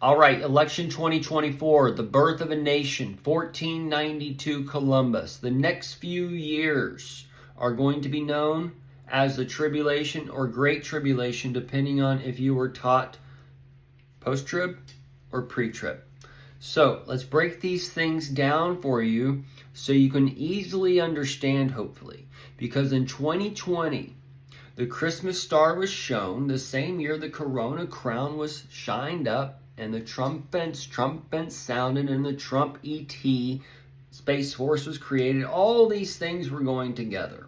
All right, election 2024, the birth of a nation, 1492 Columbus. The next few years are going to be known as the tribulation or great tribulation, depending on if you were taught post-trib or pre-trib. So let's break these things down for you so you can easily understand, hopefully. Because in 2020, the Christmas star was shown the same year the Corona crown was shined up, and the trumpets sounded, and the Trump ET Space Force was created. All these things were going together.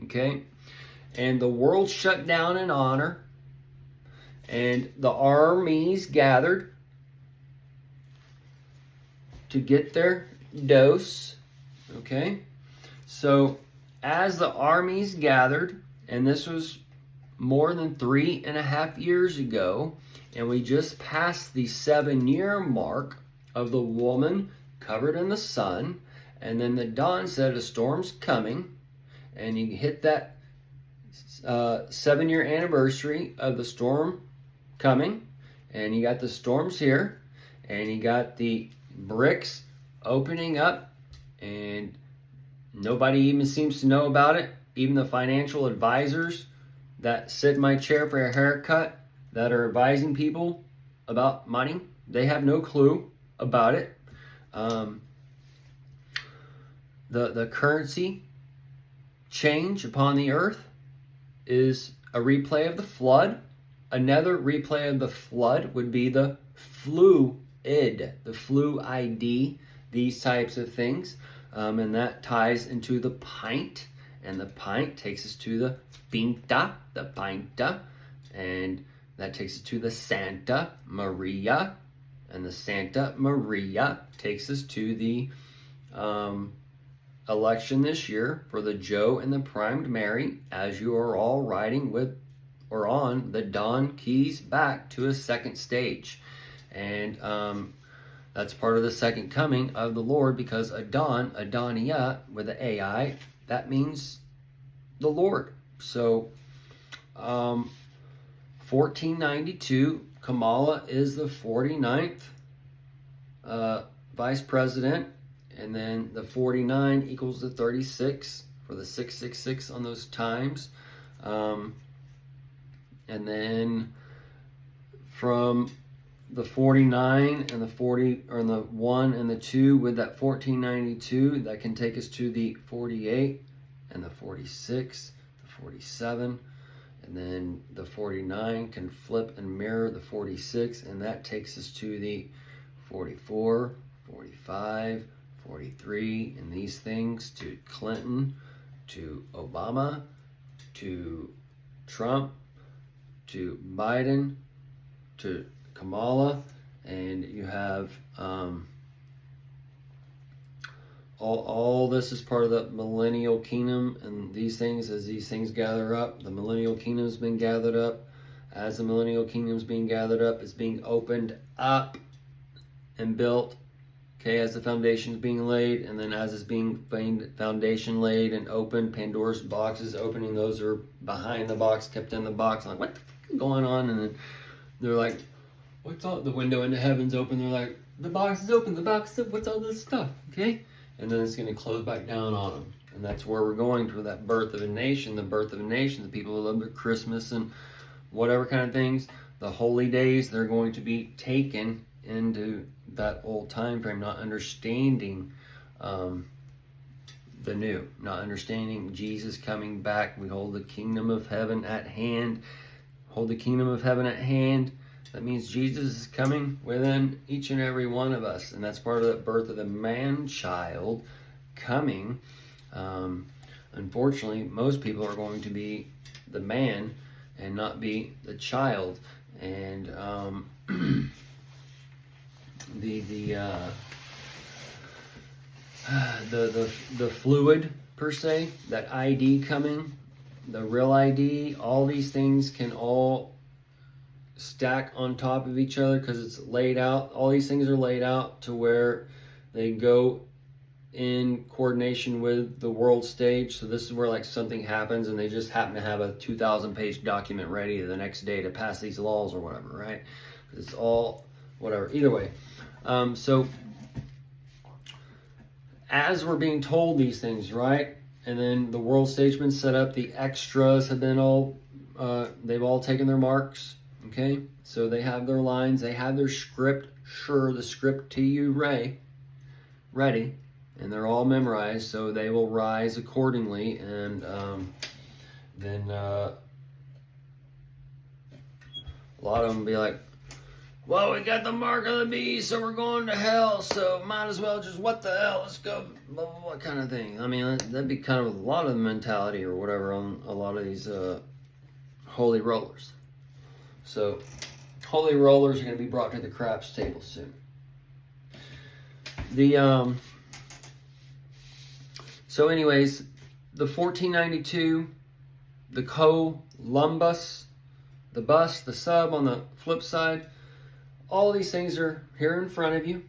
Okay? And the world shut down in honor, and the armies gathered to get their dose. Okay? So, as the armies gathered, and this was more than 3.5 years ago, and we just passed the 7-year mark of the woman covered in the sun, and then the dawn said a storm's coming, and you hit that 7-year anniversary of the storm coming, and you got the storms here, and you got the bricks opening up, and nobody even seems to know about it. Even the financial advisors that sit in my chair for a haircut that are advising people about money, they have no clue about it. The currency change upon the earth is a replay of the flood. Another replay of the flood would be the fluid, the flu ID, these types of things. And that ties into the pint, and the pint takes us to the pinta, and that takes us to the Santa Maria, and the Santa Maria takes us to the election this year for the Joe and the Primed Mary, as you are all riding with or on the Dawn Keys back to a second stage. And that's part of the second coming of the Lord, because Adon, Adonia, with the AI, that means the Lord. So, 1492, Kamala is the 49th vice president, and then the 49 equals the 36 for the 666 on those times. And then from the 49 and the 40, or the 1 and the 2 with that 1492, that can take us to the 48 and the 46, the 47, and then the 49 can flip and mirror the 46, and that takes us to the 44, 45, 43, and these things to Clinton, to Obama, to Trump, to Biden, to Kamala, and you have all this is part of the millennial kingdom, and these things, as these things gather up, the millennial kingdom's been gathered up. As the millennial kingdom's being gathered up, it's being opened up and built. Okay, as the foundation's being laid, and then as it's being foundation laid and opened, Pandora's box is opening. Those are behind the box, kept in the box. I'm like, what the fuck is going on? And then they're like, what's all the window into heaven's open? They're like, the box is open. The box is open. What's all this stuff? Okay, and then it's going to close back down on them. And that's where we're going for that birth of a nation. The birth of a nation. The people who love their Christmas and whatever kind of things, the holy days, they're going to be taken into that old time frame, not understanding the new, not understanding Jesus coming back. We hold the kingdom of heaven at hand. Hold the kingdom of heaven at hand. That means Jesus is coming within each and every one of us, and that's part of the birth of the man-child coming. Unfortunately, most people are going to be the man and not be the child, and the fluid per se, that ID coming, the real ID, all these things can all stack on top of each other because it's laid out. All these things are laid out to where they go in coordination with the world stage. So this is where like something happens and they just happen to have a 2,000 page document ready the next day to pass these laws or whatever, right? It's all whatever. Either way, so as we're being told these things, right? And then the world stage's been set up. The extras have been all, they've all taken their marks. Okay, so they have their lines, they have their script. Sure, the script to you, Ray, ready, and they're all memorized, so they will rise accordingly. And then a lot of them will be like, well, we got the mark of the beast, so we're going to hell, so might as well just, what the hell, let's go, blah, blah, blah, kind of thing. I mean, that'd be kind of a lot of the mentality or whatever on a lot of these holy rollers. So, holy rollers are going to be brought to the craps table soon. So anyways, the 1492, the Columbus, the bus, the sub on the flip side, all these things are here in front of you.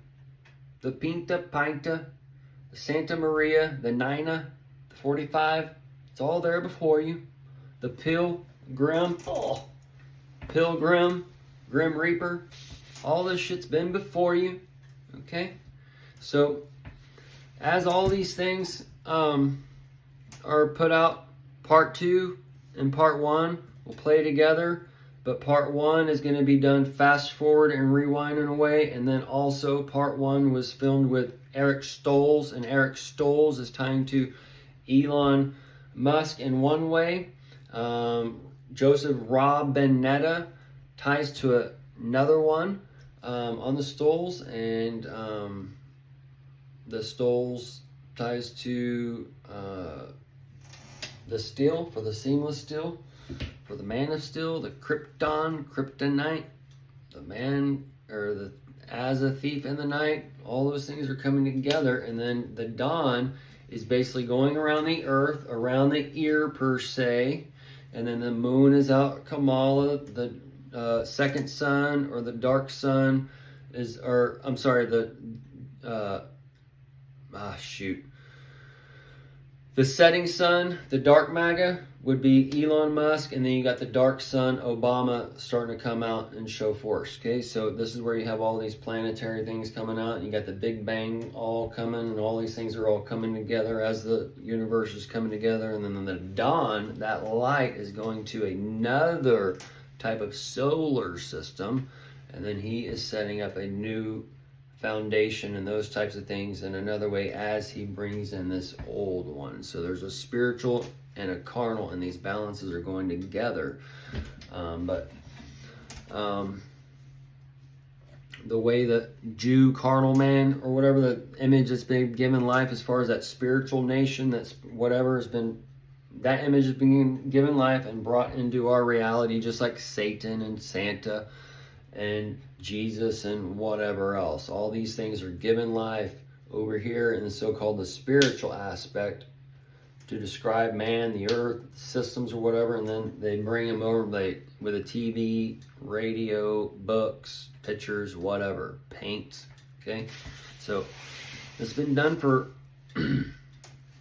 The Pinta, Pinta, the Santa Maria, the Nina, the 45, it's all there before you. The Pilgrim, Grim Reaper, all this shit's been before you, okay? So, as all these things are put out, part 2 and part 1 will play together, but part 1 is going to be done fast forward and rewind in a way, and then also part 1 was filmed with Eric Stoltz, and Eric Stoltz is tying to Elon Musk in one way. Joseph Robinetta ties to another one on the Stoltz, and the Stoltz ties to the Steel, for the Seamless Steel, for the Man of Steel, the Kryptonite, the Man, or the As a Thief in the Night. All those things are coming together, and then the Dawn is basically going around the Earth, around the ear per se, and then the moon is out Kamala, the second sun or the dark sun is, or I'm sorry, the the setting sun, the dark MAGA would be Elon Musk, and then you got the dark sun, Obama, starting to come out and show force. Okay, so this is where you have all these planetary things coming out, and you got the Big Bang all coming, and all these things are all coming together as the universe is coming together. And then the dawn, that light is going to another type of solar system, and then he is setting up a new foundation and those types of things in another way as he brings in this old one. So there's a spiritual and a carnal, and these balances are going together. The way the Jew carnal man, or whatever the image that's been given life as far as that spiritual nation, that's whatever has been, that image is being given life and brought into our reality, just like Satan and Santa and Jesus and whatever else. All these things are given life over here in the so-called the spiritual aspect to describe man, the earth, systems or whatever, and then they bring them over with a TV, radio, books, pictures, whatever, paints, okay? So it's been done for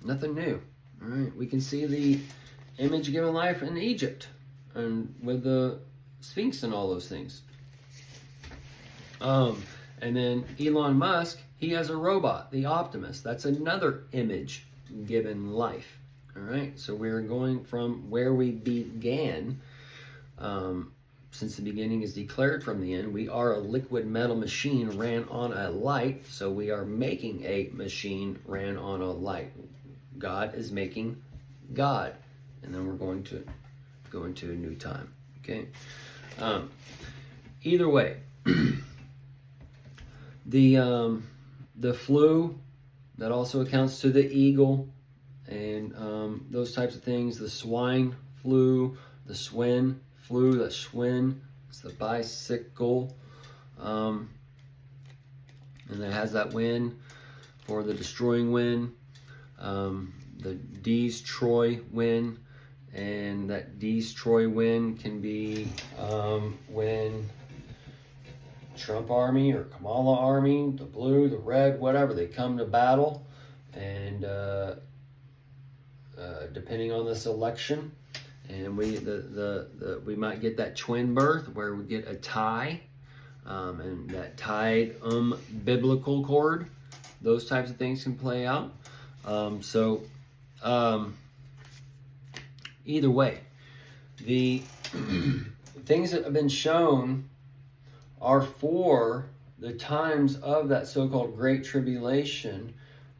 nothing new, all right? We can see the image given life in Egypt and with the Sphinx and all those things. And then Elon Musk, he has a robot, the Optimus. That's another image given life. All right, so we're going from where we began. Since the beginning is declared from the end, we are a liquid metal machine ran on a light. So we are making a machine ran on a light. God is making God, and then we're going to go into a new time. Okay. Either way. The flu, that also accounts to the eagle, and those types of things. The swine flu, the swine flu, the Schwinn, it's the bicycle, and it has that wind for the destroying wind, the destroy wind, and that destroy wind can be when Trump army or Kamala army, the blue, the red, whatever, they come to battle, and depending on this election, and we might get that twin birth where we get a tie, and that tied biblical cord. Those types of things can play out. Either way, the things that have been shown are for the times of that so-called Great Tribulation.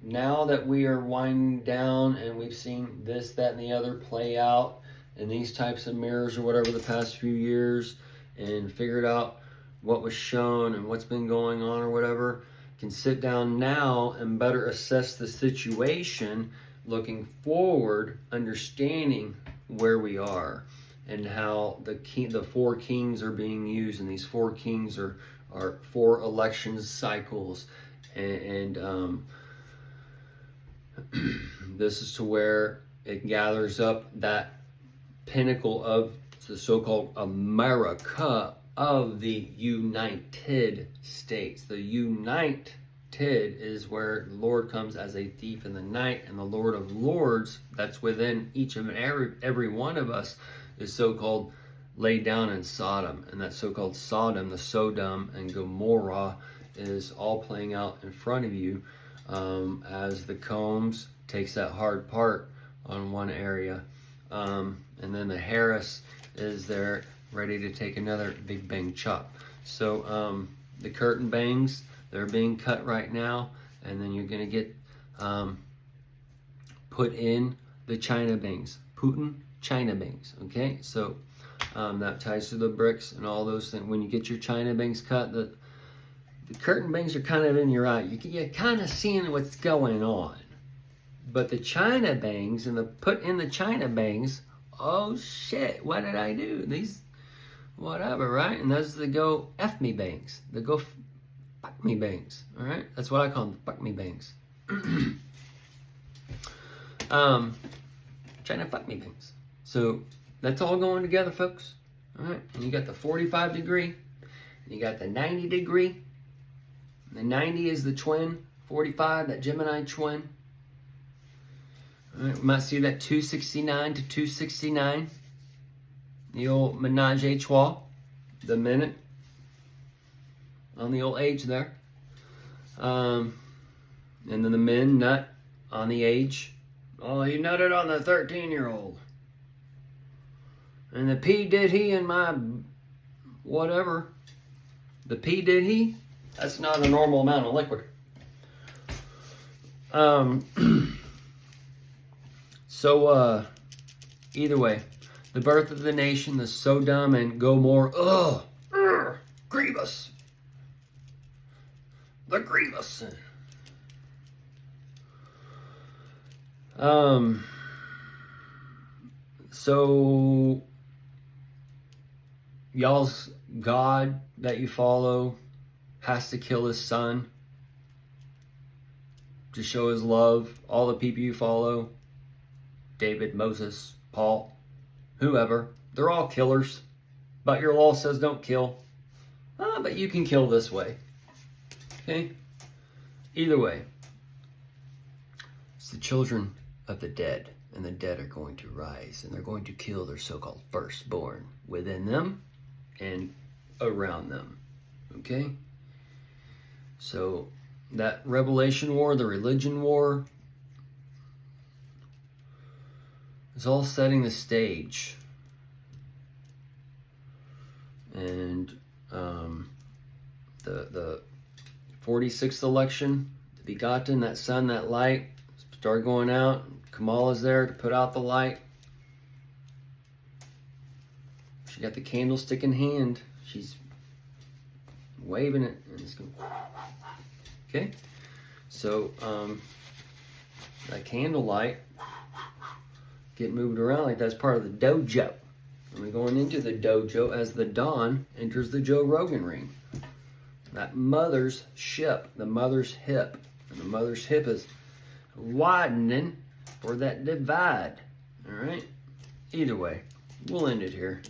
Now that we are winding down and we've seen this, that, and the other play out in these types of mirrors or whatever the past few years, and figured out what was shown and what's been going on or whatever, can sit down now and better assess the situation, looking forward, understanding where we are and how the four kings are being used, and these four kings are four election cycles, and this is to where it gathers up that pinnacle of the so-called America of the United States. The United is where the Lord comes as a thief in the night, and the Lord of Lords, that's within each and every one of us, is so-called laid down in Sodom. And that so-called Sodom, the Sodom and Gomorrah, is all playing out in front of you as the Combs takes that hard part on one area, and then the Harris is there ready to take another big bang chop. So the curtain bangs, they're being cut right now, and then you're going to get put in the China bangs, Putin China bangs. Okay, so that ties to the bricks and all those things. When you get your China bangs cut, the curtain bangs are kind of in your eye. You're kind of seeing what's going on. But the China bangs and the put in the China bangs, oh shit, what did I do? These, whatever, right? And those are the go F me bangs. The go fuck me bangs, all right? That's what I call them, fuck me bangs. China fuck me bangs. So that's all going together, folks. All right, and you got the 45 degree, and you got the 90 degree. The 90 is the twin, 45, that Gemini twin. All right, we might see that 269 to 269. The old menage a trois, the minute on the old age there. And then the men nut on the age. Oh, he nutted on the 13-year-old. And the P did he in my whatever. The P did he? That's not a normal amount of liquid. So either way, the birth of the nation, the Sodom and Gomorrah, grievous. The grievous. So y'all's God that you follow has to kill his son to show his love. All the people you follow, David, Moses, Paul, whoever, they're all killers. But your law says don't kill. But you can kill this way. Okay? Either way, it's the children of the dead, and the dead are going to rise, and they're going to kill their so-called firstborn within them and around them. Okay? So that Revelation war, the religion war, is all setting the stage. And the 46th election, the begotten, that sun, that light, start going out. Kamala's there to put out the light. She got the candlestick in hand. She's waving it, and it's going. Okay, so that candlelight get moved around like that's part of the dojo. And we're going into the dojo as the dawn enters the Joe Rogan ring. That mother's ship, the mother's hip, and the mother's hip is widening for that divide. All right. Either way, we'll end it here.